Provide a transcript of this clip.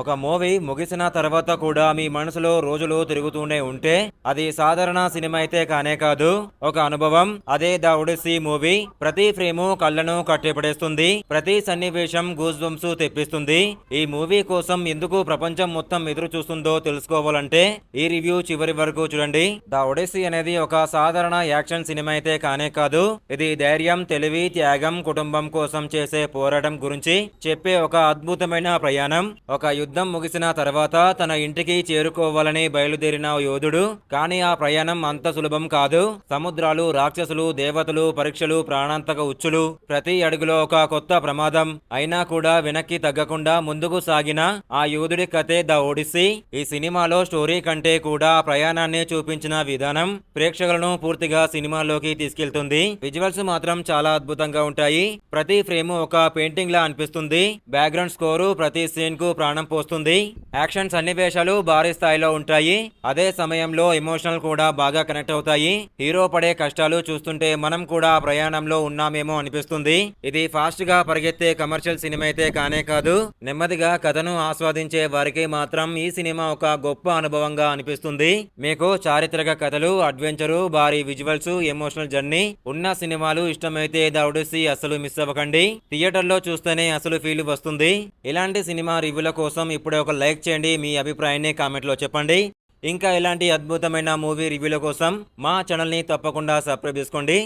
ఒక మూవీ ముగిసిన తర్వాత కూడా మీ మనసులో రోజులు తిరుగుతూనే ఉంటే అది సాధారణ సినిమా అయితే కానే కాదు, ఒక అనుభవం. అదే ద ఒడిస్సీ మూవీ. ప్రతి ఫ్రేము కళ్ళను కట్టిపడేస్తుంది, ప్రతి సన్నివేశం గూస్ బంప్స్ తెప్పిస్తుంది. ఈ మూవీ కోసం ఎందుకు ప్రపంచం మొత్తం ఎదురు చూస్తుందో తెలుసుకోవాలంటే ఈ రివ్యూ చివరి వరకు చూడండి. ద ఒడిస్సీ అనేది ఒక సాధారణ యాక్షన్ సినిమా అయితే కానే కాదు. ఇది ధైర్యం, తెలివి, త్యాగం, కుటుంబం కోసం చేసే పోరాటం గురించి చెప్పే ఒక అద్భుతమైన ప్రయాణం. ఒక యుద్ధం ముగిసిన తర్వాత తన ఇంటికి చేరుకోవాలని బయలుదేరిన ఓ యోధుడు. కానీ ఆ ప్రయాణం అంత సులభం కాదు. సముద్రాలు, రాక్షసులు, దేవతలు, పరీక్షలు, ప్రాణాంతక ఉచ్చులు, ప్రతి అడుగులో ఒక కొత్త ప్రమాదం. అయినా కూడా వెనక్కి తగ్గకుండా ముందుకు సాగిన ఆ యోధుడి కథే ద ఒడిస్సీ. ఈ సినిమాలో స్టోరీ కంటే కూడా ఆ ప్రయాణాన్ని చూపించిన విధానం ప్రేక్షకులను పూర్తిగా సినిమాలోకి తీసుకెళ్తుంది. విజువల్స్ మాత్రం చాలా అద్భుతంగా ఉంటాయి. ప్రతి ఫ్రేమ్ ఒక పెయింటింగ్ లా అనిపిస్తుంది. బ్యాక్గ్రౌండ్ స్కోరు ప్రతి సీన్ కు ప్రాణం పోస్తుంది. యాక్షన్ సన్నివేశాలు భారీ స్థాయిలో ఉంటాయి. అదే సమయంలో ఎమోషనల్ కూడా బాగా కనెక్ట్ అవుతాయి. హీరో పడే కష్టాలు చూస్తుంటే మనం కూడా ఆ ప్రయాణంలో ఉన్నామేమో అనిపిస్తుంది. ఇది ఫాస్ట్ గా పరిగెత్తే కమర్షియల్ సినిమా అయితే కానే కాదు. నెమ్మదిగా కథను ఆస్వాదించే వారికి మాత్రం ఈ సినిమా ఒక గొప్ప అనుభవంగా అనిపిస్తుంది. మీకు చారిత్రక కథలు, అడ్వెంచరు, భారీ విజువల్స్, ఎమోషనల్ జర్నీ ఉన్న సినిమాలు ఇష్టమైతే ద ఒడిస్సీ అసలు మిస్ అవ్వకండి. థియేటర్ లో చూస్తేనే అసలు ఫీల్ వస్తుంది. ఇలాంటి సినిమా రివ్యూల కోసం ఇప్పుడే ఒక లైక్ చేయండి. మీ అభిప్రాయాన్ని కామెంట్లో చెప్పండి. ఇంకా ఇలాంటి అద్భుతమైన మూవీ రివ్యూల కోసం మా ఛానల్ని తప్పకుండా సబ్స్క్రైబ్ చేసుకోండి.